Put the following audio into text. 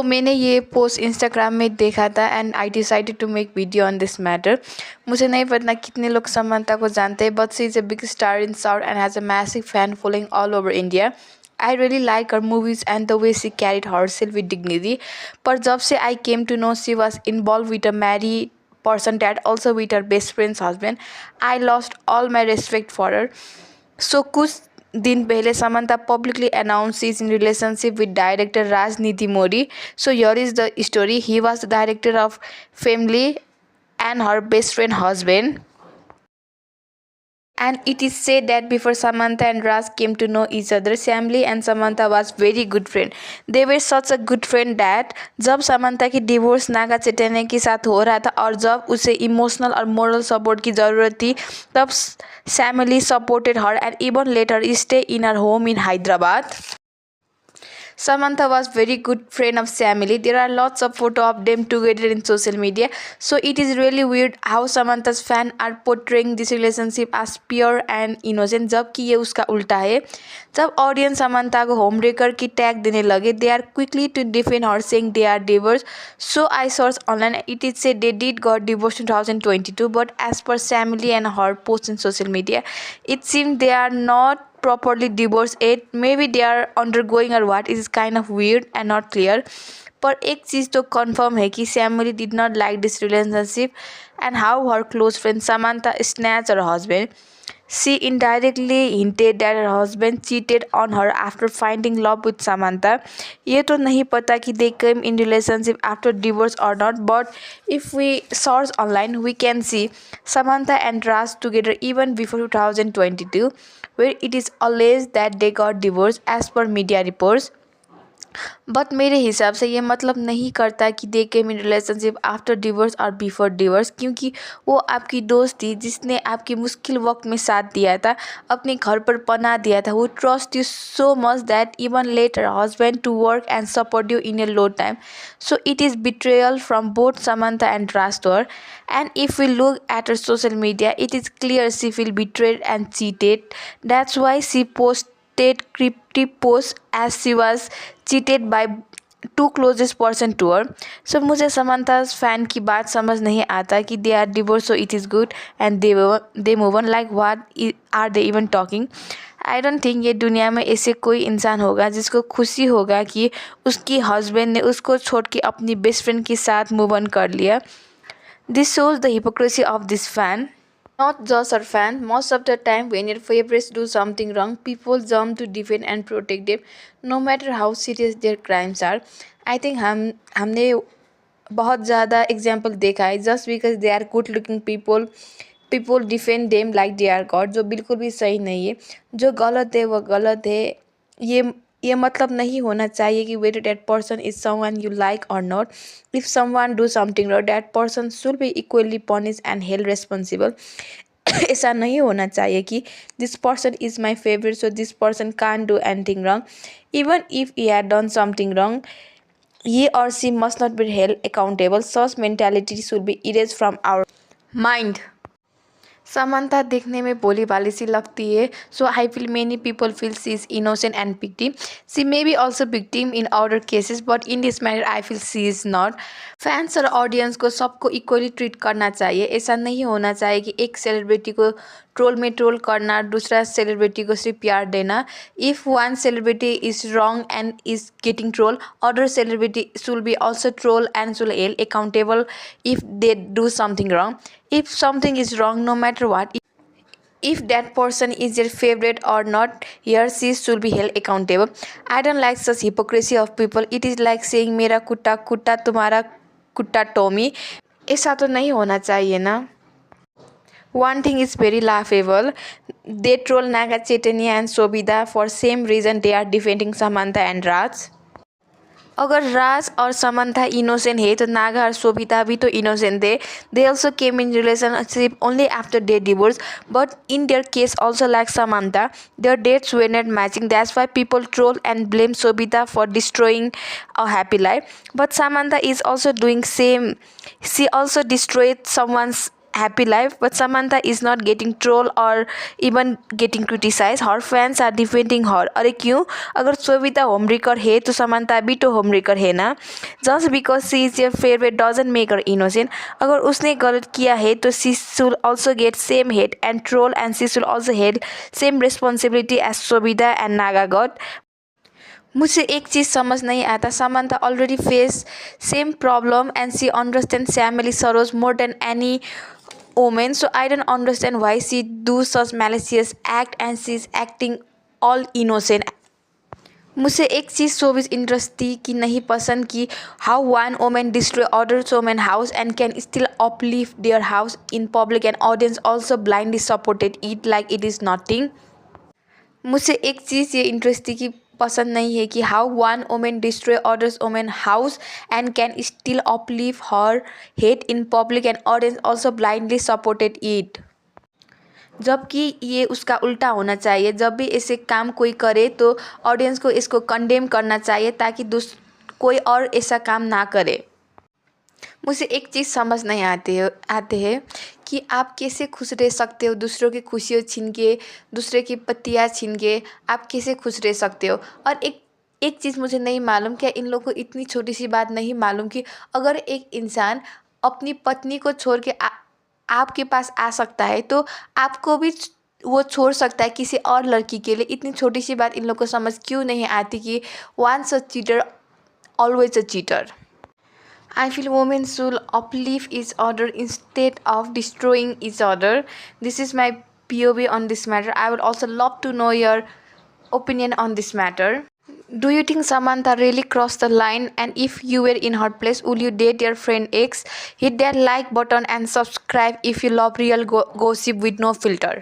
मैंने ये post Instagram में देखा था and I decided to make video on this matter. मुझे नहीं पता कितने लोग समंता को जानते हैं, but she is a big star in south and has a massive fan following all over India. I really like her movies and the way she carried herself with dignity. पर जब से I came to know she was involve with a married person that also with her best friend's husband, I lost all my respect for her. कुछ दिन पहले Samantha publicly announced she is in relationship with director Rajniti Modi. Here is the story. He was the director of Family and her best friend husband. And it is said that before Samantha and Raj came to know each other, Shamli and Samantha was very good friend. They were such a good friend that जब समंता की divorce Naga Chaitanya के साथ हो रहा था और जब उसे इमोशनल और मोरल सपोर्ट की ज़रूरत थी, तब Shamli supported her and even let her stay in her home in Hyderabad. Samantha was very good friend of Shamli. There are lots of photo of them together in social media. So it is really weird how Samantha's fans are portraying this relationship as pure and innocent, जबकि ये उसका उल्टा है। जब audience Samantha को होमरेकर की tag देने लगे, they are quickly to defend her saying they are divorced. So I searched online. It is said they did got divorced in 2022, but as per Shamli and her posts in social media, it seems they are not properly divorced yet. Maybe they are undergoing or what is kind of weird and not clear. पर एक चीज़ तो confirm है कि सैमली did not like this relationship and how her close friend Samantha snatch her husband. She indirectly hinted that her husband cheated on her after finding love with Samantha. ये तो नहीं पता कि they came in relationship after divorce or not, but if we search online, we can see Samantha and Raj together even before 2022, where it is alleged that they got divorced as per media reports. But मेरे हिसाब से ये मतलब नहीं करता कि दे केम in relationship after divorce और before divorce, क्योंकि वो आपकी दोस्त थी जिसने आपकी मुश्किल वक्त में साथ दिया था, अपने घर पर पनाह दिया था। वो trust you so much that even let her husband to work and support you in a low time. So it is betrayal from both Samantha and Raj to her. And if we look at her social media, it is clear she feel betrayed and cheated. That's why she posted cryptic posts as she was cheated by two closest person to her. मुझे Samantha fan की बात समझ नहीं आता कि they are divorce so it is good and they move on. Like what are they even talking? I don't think ये दुनिया में ऐसे कोई इंसान होगा जिसको खुशी होगा कि उसकी हस्बैंड ने उसको छोड़ के अपनी बेस्ट फ्रेंड के साथ मूव ऑन कर लिया. This shows the hypocrisy of this fan. Not just our fan, most of the time when your favorites do something wrong, people jump to defend and protect them, no matter how serious their crimes are. I think हमने बहुत ज़्यादा example देखा है. Just because they are good looking people defend them like they are god, जो बिल्कुल भी सही नहीं है. जो गलत है वो गलत है. ये मतलब नहीं होना चाहिए कि whether that person is someone you like or not. If someone do something wrong, that person should be equally punished and held responsible. ऐसा नहीं होना चाहिए कि this person is my favorite so this person can't do anything wrong. Even if he had done something wrong, he or she must not be held accountable. Such mentality should be erased from our mind. Samantha देखने में भोली भाली सी लगती है, so I feel many people feel she is innocent and victim. She may be also victim in other cases, but in this matter I feel she is not. Fans और audience को सबको equally treat करना चाहिए. ऐसा नहीं होना चाहिए कि एक सेलिब्रिटी को ट्रोल में ट्रोल करना, दूसरा सेलिब्रिटी को सिर्फ प्यार देना. If one celebrity is wrong and is getting troll, other celebrity should be also troll and should held accountable if they do something wrong. If something is wrong, no matter what, if that person is your favorite or not, he or she should be held accountable. I don't like such hypocrisy of people. It is like saying मेरा कुत्ता कुत्ता तुम्हारा कुत्ता Tommy. ऐसा तो नहीं होना चाहिए ना. One thing is very laughable. They troll Naga Chaitanya and Sobhita for same reason they are defending Samantha and Raj. अगर राज और समंथा इनोसेंट है तो नागा और शोभिता भी तो इनोसेंट थे. They also came in relationship only after their divorce, but in their case also like Samantha their dates were not matching. That's why people troll and blame Sobhita for destroying a happy life. But Samantha is also doing same. She also destroyed someone's happy life, but Samantha is not getting trolled or even getting criticized. Her fans are defending her. अरे क्यों? अगर सोविता होमरेकर है तो समंता भी तो होमरेकर है ना. Just because she is your favorite doesn't make her innocent. अगर उसने गलत किया है तो she should also get same hate and troll, and she should also hold same responsibility as Sovita and Naga got. मुझे एक चीज़ समझ नहीं आता. Samantha already face same problem and she understands family sorrows more than any woman. So I don't understand why she do such malicious act and she is acting all innocent. मुझे एक चीज़ showbiz industry की नहीं पसंद कि how one women destroy others women house and can still uplift their house in public and audience also blindly supported it like it is nothing. मुझे एक चीज़ ये industry की पसंद नहीं है कि how one women destroy others women house and can still uplift her hate in public and audience also blindly supported it. जबकि ये उसका उल्टा होना चाहिए. जब भी ऐसे काम कोई करे तो ऑडियंस को इसको कंडेम करना चाहिए ताकि कोई और ऐसा काम ना करे. मुझे एक चीज़ समझ नहीं आते हैं कि आप कैसे खुश रह सकते हो दूसरों की खुशियों छीन के, दूसरे की पत्तियाँ छीन के आप कैसे खुश रह सकते हो. और एक चीज़ मुझे नहीं मालूम, क्या इन लोगों को इतनी छोटी सी बात नहीं मालूम कि अगर एक इंसान अपनी पत्नी को छोड़ के आपके पास आ सकता है तो आपको भी वो छोड़ सकता है किसी और लड़की के लिए. इतनी छोटी सी बात इन लोगों को समझ क्यों नहीं आती कि once a cheater always a cheater. I feel women should uplift each other instead of destroying each other. This is my POV on this matter. I would also love to know your opinion on this matter. Do you think Samantha really crossed the line? And if you were in her place, would you date your friend X? Hit that like button and subscribe if you love real gossip with no filter.